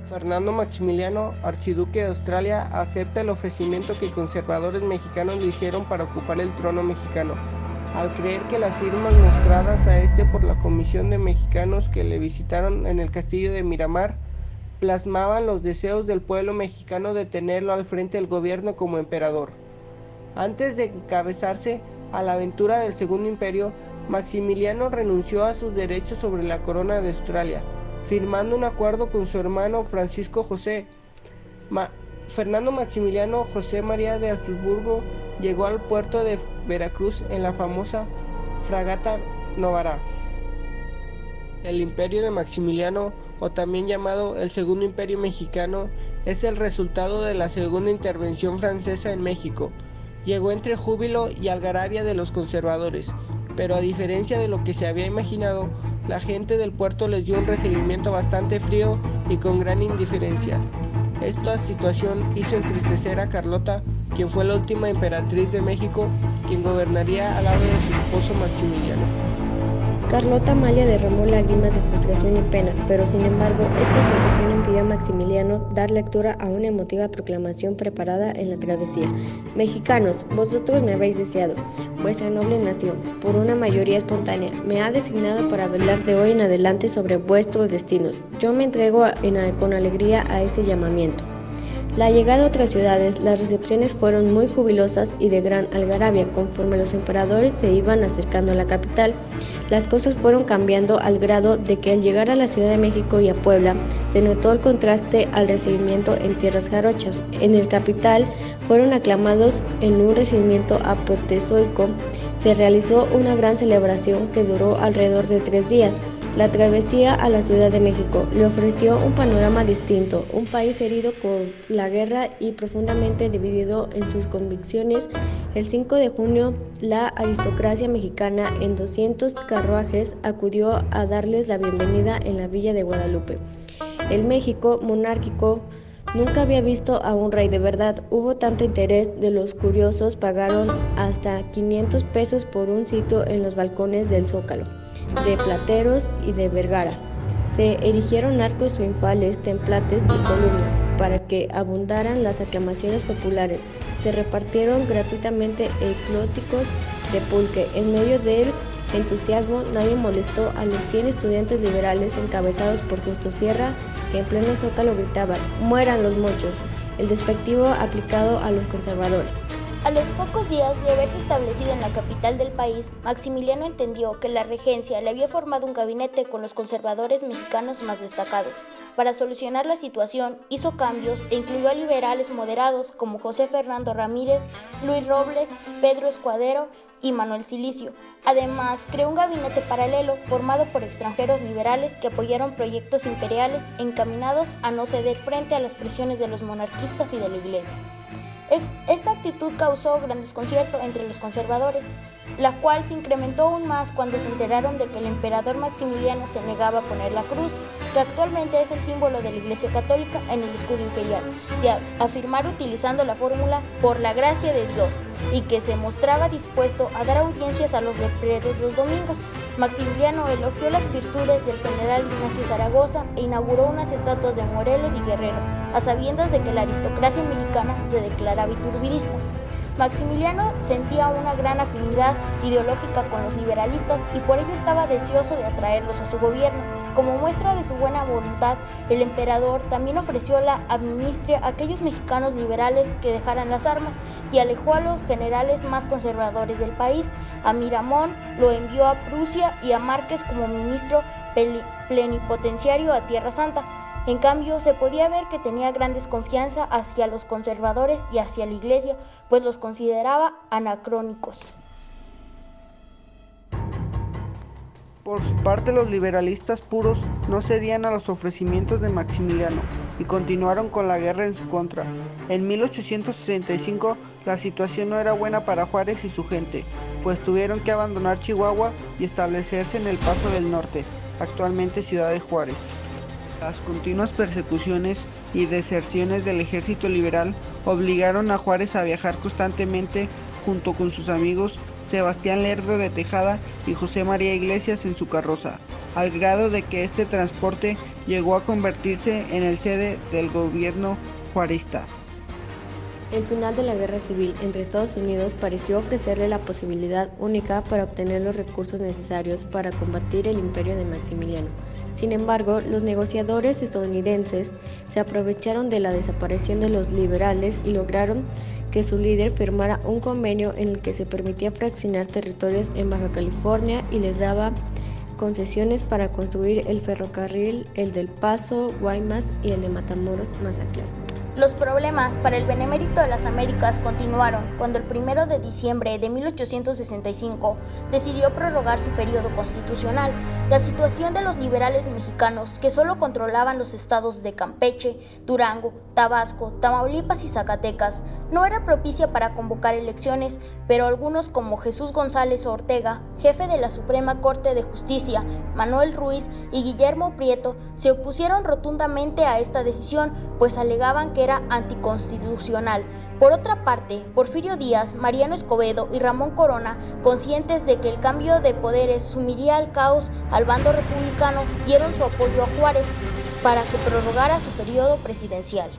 Fernando Maximiliano, archiduque de Australia, acepta el ofrecimiento que conservadores mexicanos le hicieron para ocupar el trono mexicano, al creer que las firmas mostradas a este por la comisión de mexicanos que le visitaron en el castillo de Miramar plasmaban los deseos del pueblo mexicano de tenerlo al frente del gobierno como emperador. Antes de encabezarse a la aventura del Segundo Imperio, Maximiliano renunció a sus derechos sobre la corona de Australia, firmando un acuerdo con su hermano Francisco José. Fernando Maximiliano José María de Habsburgo llegó al puerto de Veracruz en la famosa fragata Novara. El imperio de Maximiliano, o también llamado el Segundo Imperio Mexicano, es el resultado de la segunda intervención francesa en México. Llegó entre júbilo y algarabía de los conservadores, pero a diferencia de lo que se había imaginado, la gente del puerto les dio un recibimiento bastante frío y con gran indiferencia. Esta situación hizo entristecer a Carlota, quien fue la última emperatriz de México, quien gobernaría al lado de su esposo Maximiliano. Carlota Amalia derramó lágrimas de frustración y pena, pero sin embargo, esta situación impidió a Maximiliano dar lectura a una emotiva proclamación preparada en la travesía. Mexicanos, vosotros me habéis deseado, vuestra noble nación, por una mayoría espontánea, me ha designado para velar de hoy en adelante sobre vuestros destinos. Yo me entrego con alegría a ese llamamiento. La llegada a otras ciudades, las recepciones fueron muy jubilosas y de gran algarabia. Conforme los emperadores se iban acercando a la capital, las cosas fueron cambiando al grado de que al llegar a la Ciudad de México y a Puebla, se notó el contraste al recibimiento en tierras jarochas. En el capital fueron aclamados en un recibimiento apoteósico. Se realizó una gran celebración que duró alrededor de 3 días. La travesía a la Ciudad de México le ofreció un panorama distinto, un país herido con la guerra y profundamente dividido en sus convicciones. El 5 de junio, la aristocracia mexicana en 200 carruajes acudió a darles la bienvenida en la villa de Guadalupe. El México monárquico nunca había visto a un rey de verdad. Hubo tanto interés de los curiosos, pagaron hasta 500 pesos por un sitio en los balcones del Zócalo, de Plateros y de Vergara. Se erigieron arcos triunfales, templates y columnas para que abundaran las aclamaciones populares. Se repartieron gratuitamente eclóticos de pulque. En medio del entusiasmo, nadie molestó a los 100 estudiantes liberales encabezados por Justo Sierra, que en pleno Zócalo gritaban: ¡mueran los mochos!, el despectivo aplicado a los conservadores. A los pocos días de haberse establecido en la capital del país, Maximiliano entendió que la regencia le había formado un gabinete con los conservadores mexicanos más destacados. Para solucionar la situación, hizo cambios e incluyó a liberales moderados como José Fernando Ramírez, Luis Robles, Pedro Escudero y Manuel Silicio. Además, creó un gabinete paralelo formado por extranjeros liberales que apoyaron proyectos imperiales encaminados a no ceder frente a las presiones de los monarquistas y de la Iglesia. Esta actitud causó gran desconcierto entre los conservadores, la cual se incrementó aún más cuando se enteraron de que el emperador Maximiliano se negaba a poner la cruz, que actualmente es el símbolo de la Iglesia Católica, en el escudo imperial, y a afirmar utilizando la fórmula "por la gracia de Dios", y que se mostraba dispuesto a dar audiencias a los leprosos los domingos. Maximiliano elogió las virtudes del general Ignacio Zaragoza e inauguró unas estatuas de Morelos y Guerrero, a sabiendas de que la aristocracia mexicana se declaraba iturbidista. Maximiliano sentía una gran afinidad ideológica con los liberalistas y por ello estaba deseoso de atraerlos a su gobierno. Como muestra de su buena voluntad, el emperador también ofreció la amnistía a aquellos mexicanos liberales que dejaran las armas y alejó a los generales más conservadores del país. A Miramón lo envió a Prusia y a Márquez como ministro plenipotenciario a Tierra Santa. En cambio, se podía ver que tenía gran desconfianza hacia los conservadores y hacia la Iglesia, pues los consideraba anacrónicos. Por su parte, los liberalistas puros no cedían a los ofrecimientos de Maximiliano y continuaron con la guerra en su contra. En 1865 la situación no era buena para Juárez y su gente, pues tuvieron que abandonar Chihuahua y establecerse en El Paso del Norte, actualmente Ciudad de Juárez. Las continuas persecuciones y deserciones del ejército liberal obligaron a Juárez a viajar constantemente junto con sus amigos Sebastián Lerdo de Tejada y José María Iglesias en su carroza, al grado de que este transporte llegó a convertirse en el sede del gobierno juarista. El final de la guerra civil entre Estados Unidos pareció ofrecerle la posibilidad única para obtener los recursos necesarios para combatir el imperio de Maximiliano. Sin embargo, los negociadores estadounidenses se aprovecharon de la desaparición de los liberales y lograron que su líder firmara un convenio en el que se permitía fraccionar territorios en Baja California y les daba concesiones para construir el ferrocarril, el del Paso, Guaymas y el de Matamoros, Mazatlán. Los problemas para el Benemérito de las Américas continuaron cuando el 1 de diciembre de 1865 decidió prorrogar su periodo constitucional. La situación de los liberales mexicanos, que solo controlaban los estados de Campeche, Durango, Tabasco, Tamaulipas y Zacatecas, no era propicia para convocar elecciones, pero algunos como Jesús González Ortega, jefe de la Suprema Corte de Justicia, Manuel Ruiz y Guillermo Prieto, se opusieron rotundamente a esta decisión, pues alegaban que era anticonstitucional. Por otra parte, Porfirio Díaz, Mariano Escobedo y Ramón Corona, conscientes de que el cambio de poderes sumiría al caos al bando republicano, dieron su apoyo a Juárez para que prorrogara su periodo presidencial.